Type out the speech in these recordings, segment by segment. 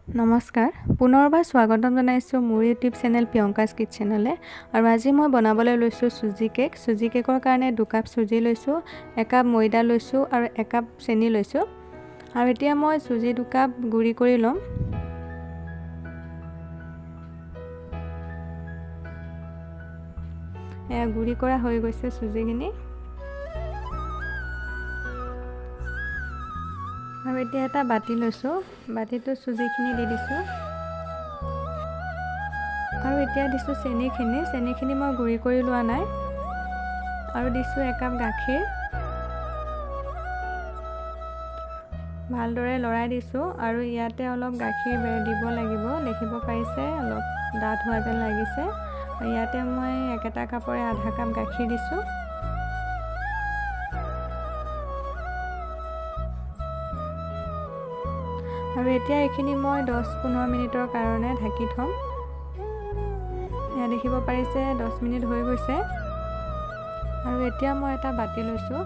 নমস্কাৰ পুনৰবাৰ স্বাগতম জনাইছোঁ মোৰ ইউটিউব চেনেল প্ৰিয়ংকাছ কিটচেনলৈ আৰু আজি মই বনাবলৈ লৈছোঁ চুজি কেকৰ কাৰণে 2 কাপ চুজি লৈছোঁ 1 কাপ ময়দা লৈছোঁ আৰু 1 কাপ চেনি লৈছোঁ আৰু এতিয়া মই চুজি 2 কাপ গুড়ি কৰি ল'ম গুড়ি কৰা হৈ গৈছে চুজিখিনি আৰু এতিয়া এটা বাটি লৈছোঁ বাটিটো চুজিখিনি দি দিছোঁ আৰু এতিয়া দিছোঁ চেনিখিনি মই গুড়ি কৰি লোৱা নাই আৰু দিছোঁ 1 কাপ গাখীৰ ভালদৰে লৰাই দিছোঁ আৰু ইয়াতে অলপ গাখীৰ দিব লাগিব দেখিব পাৰিছে অলপ ডাঠ হোৱা যেন লাগিছে আৰু ইয়াতে মই একেটা কাপৰে আধা কাপ গাখীৰ দিছোঁ আৰু এতিয়া এইখিনি মই 10-15 মিনিটৰ কাৰণে ঢাকি থম দেখিব পাৰিছে 10 মিনিট হৈ গৈছে আৰু এতিয়া মই এটা বাটি লৈছোঁ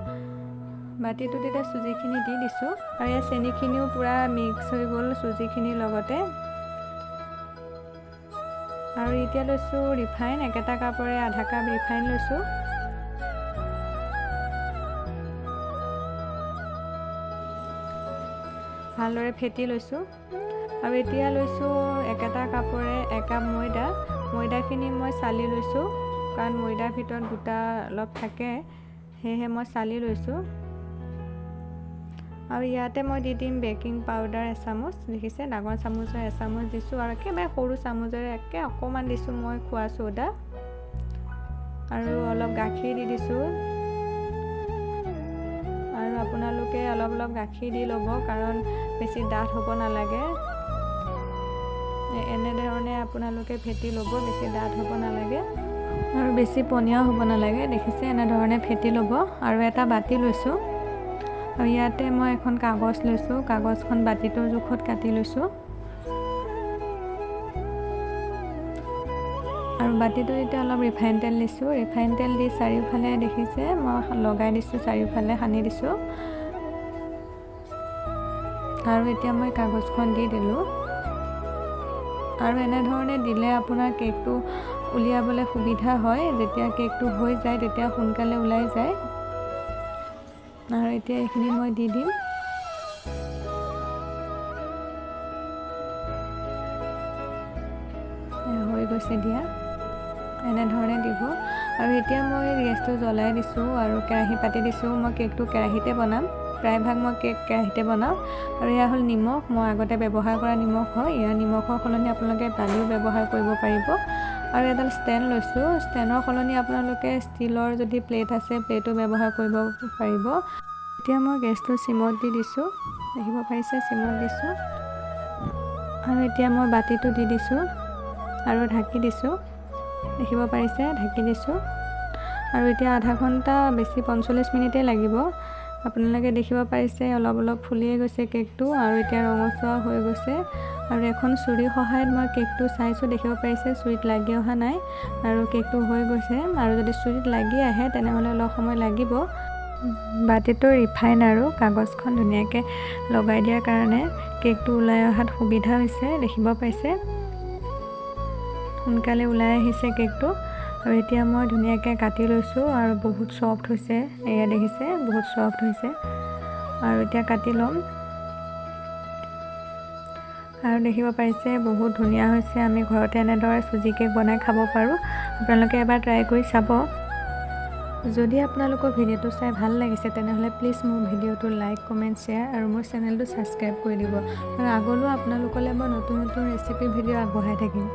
বাটিটোত এতিয়া চুজিখিনি দি দিছোঁ আৰু এই চেনিখিনিও পুৰা মিক্স হৈ গ'ল চুজিখিনিৰ লগতে আৰু এতিয়া লৈছোঁ ৰিফাইন একেটা কাপৰে আধা কাপ ৰিফাইন লৈছোঁ ভালদৰে ফেটি লৈছোঁ আৰু এতিয়া লৈছোঁ একেটা কাপৰে 1 কাপ ময়দাখিনি মই চালি লৈছোঁ কাৰণ ময়দাৰ ভিতৰত গোটা অলপ থাকে সেয়েহে মই চালি লৈছোঁ আৰু ইয়াতে মই দি দিম বেকিং পাউডাৰ এচামুচ দেখিছে ডাঙৰ চামুচৰ এচামুচ দিছোঁ আৰু একেবাৰে সৰু চামুচেৰে অকণমান দিছোঁ মই খোৱা চ'ডা আৰু অলপ গাখীৰ দি দিছোঁ আৰু আপোনালোকে অলপ গাখীৰ দি ল'ব কাৰণ বেছি ডাঠ হ'ব নালাগে এনেধৰণে আপোনালোকে ফেটি ল'ব বেছি ডাঠ হ'ব নালাগে আৰু বেছি পনীয়াও হ'ব নালাগে দেখিছে এনেধৰণে ফেটি ল'ব আৰু এটা বাটি লৈছোঁ আৰু ইয়াতে মই এখন কাগজ লৈছোঁ কাগজখন বাটিটোৰ জোখত কাটি লৈছোঁ আৰু বাটিটোত এতিয়া অলপ ৰিফাইন তেল দিছোঁ ৰিফাইন তেল দি চাৰিওফালে দেখিছে মই লগাই দিছোঁ চাৰিওফালে সানি দিছোঁ আৰু এতিয়া মই কাগজখন দি দিলোঁ আৰু এনেধৰণে দিলে আপোনাৰ কেকটো উলিয়াবলৈ সুবিধা হয় যেতিয়া কেকটো হৈ যায় তেতিয়া সোনকালে ওলাই যায় আৰু এতিয়া এইখিনি মই দি দিম হৈ গৈছে দিয়া এনেধৰণে দিব আৰু এতিয়া মই গেছটো জ্বলাই দিছোঁ আৰু কেৰাহী পাতি দিছোঁ মই কেকটো কেৰাহীতে বনাম প্ৰায়ভাগ মই কেক কেৰাহীতে বনাওঁ আৰু এয়া হ'ল নিমখ মই আগতে ব্যৱহাৰ কৰা নিমখ হয় ইয়াৰ নিমখৰ সলনি আপোনালোকে বালিও ব্যৱহাৰ কৰিব পাৰিব আৰু এডাল ষ্টেণ্ড লৈছোঁ ষ্টেণ্ডৰ সলনি আপোনালোকে ষ্টীলৰ যদি প্লেট আছে প্লেটো ব্যৱহাৰ কৰিব পাৰিব এতিয়া মই গেছটো চিমত দি দিছোঁ দেখিব পাৰিছে চিমত দিছোঁ আৰু এতিয়া মই বাটিটো দি দিছোঁ আৰু ঢাকি দিছোঁ দেখিব পাৰিছে ঢাকি দিছোঁ আৰু এতিয়া আধা ঘণ্টা বেছি 45 মিনিটেই লাগিব আপোনালোকে দেখিব পাৰিছে অলপ ফুলিয়ে গৈছে কেকটো আৰু এতিয়া ৰঙচুৱা হৈ গৈছে আৰু এখন চুৰিৰ সহায়ত মই কেকটো চাইছোঁ দেখিব পাৰিছে চুৰিত লাগি অহা নাই আৰু কেকটো হৈ গৈছে আৰু যদি চুৰিত লাগি আহে তেনেহ'লে অলপ সময় লাগিব বাটিটো ৰিফাইন আৰু কাগজখন ধুনীয়াকৈ লগাই দিয়াৰ কাৰণে কেকটো ওলাই অহাত সুবিধা হৈছে দেখিব পাইছে সোনকালে ওলাই আহিছে কেকটো আৰু এতিয়া মই ধুনীয়াকৈ কাটি লৈছোঁ আৰু বহুত সফ্ট হৈছে এয়া দেখিছে বহুত সফ্ট হৈছে আৰু এতিয়া কাটি ল'ম আৰু দেখিব পাৰিছে বহুত ধুনীয়া হৈছে আমি ঘৰতে এনেদৰে চুজি কেক বনাই খাব পাৰোঁ আপোনালোকে এবাৰ ট্ৰাই কৰি চাব যদি আপোনালোকৰ ভিডিঅ'টো চাই ভাল লাগিছে তেনেহ'লে প্লিজ মোৰ ভিডিঅ'টো লাইক কমেণ্ট শ্বেয়াৰ আৰু মোৰ চেনেলটো ছাবস্ক্ৰাইব কৰি দিব আৰু আগলৈও আপোনালোকলৈ মই নতুন ৰেচিপি ভিডিঅ' আগবঢ়াই থাকিম